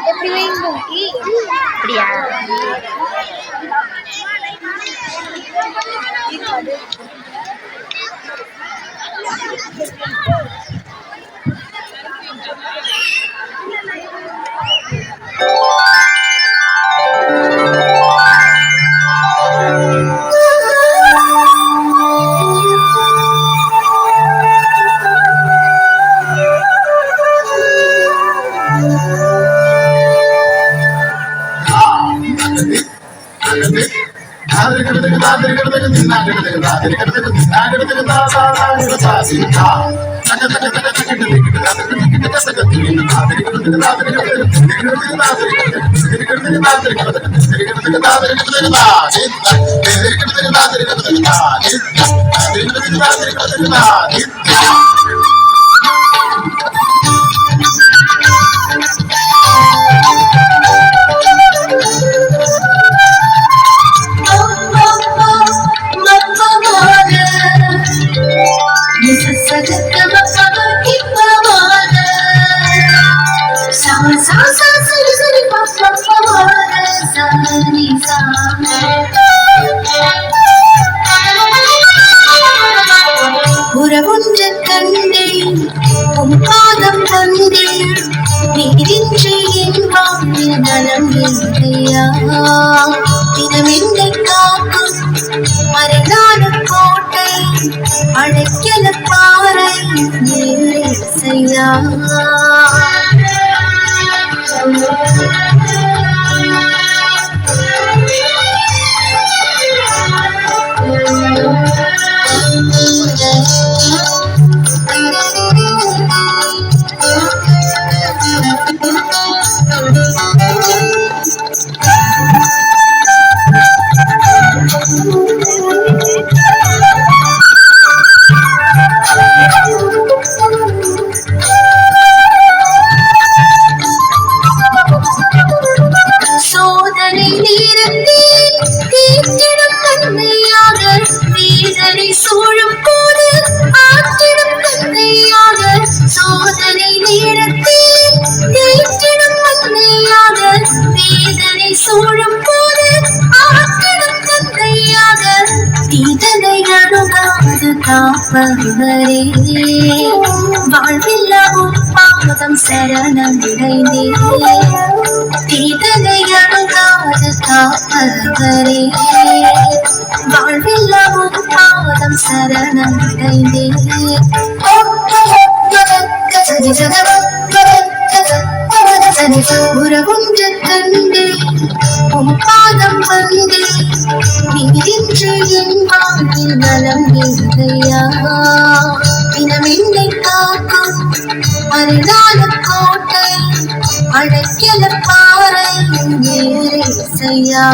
எப்படி வைங்க அப்படியா உறவுன்ற கண்டே உன் பாதம் வந்தே நீரின்றி என் வாழ்வில் நலம் இல்லையா தினமென்னை காக்கும் மறைநாட கோட்டை அழைக்கல பாறை நேரையா சோதனை நேரத்தில் தீர்த்திடும் தந்தையாக வேதனை சூழும் போது ஆற்றிடும் தந்தையாக சோதனை நேரத்தில் தீர்த்திடும் தந்தையாக வேதனை சூழும் போது ஆற்றிடும் தந்தையாக தீதனை அணுகாது காப்பவரே வாழ்வில்லா பாதம் சரணடைந்தே தீதனை அணுகாது காப்பவரே வாழ்வில்லா பாதம் சரணடைந்தே உறவுன்ற கண்டே உன் பாதம் வந்தே நீரின்றி என் வாழ்வில் நலம் இல்லையா தினமென்னை காக்கும் மறைநாட கோட்டை அழைக்கல பாறை நேரையா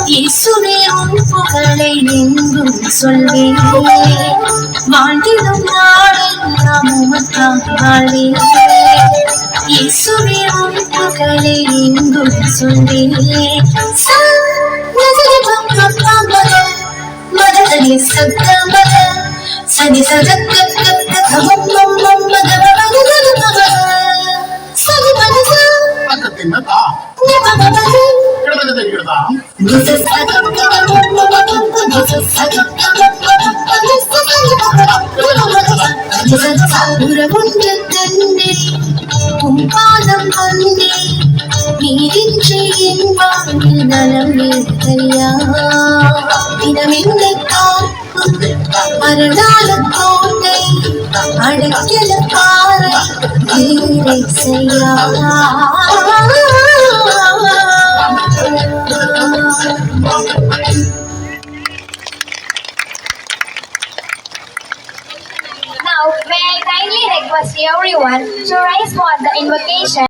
இயேசுவே உன் புகழை எங்கும் சொல்வே வாழ்ந்திடும் நாளெல்லாம் உமக்காக வாழ்வே இயேசுவே உன் புகழை எங்கும் சொல்வே மதனி சப்த மத சனி சதக்க உறவுன்ற தன்னை உன் பாதம் நான் வந்தேன் நீரின்றி என் வாழ்வில் நலம் ஏற்கையா தினமெந்தை காப்பு மறுநாள் கோட்டை அடைக்கல பாறை ஏசையா Now, may I kindly request everyone to rise for the invocation.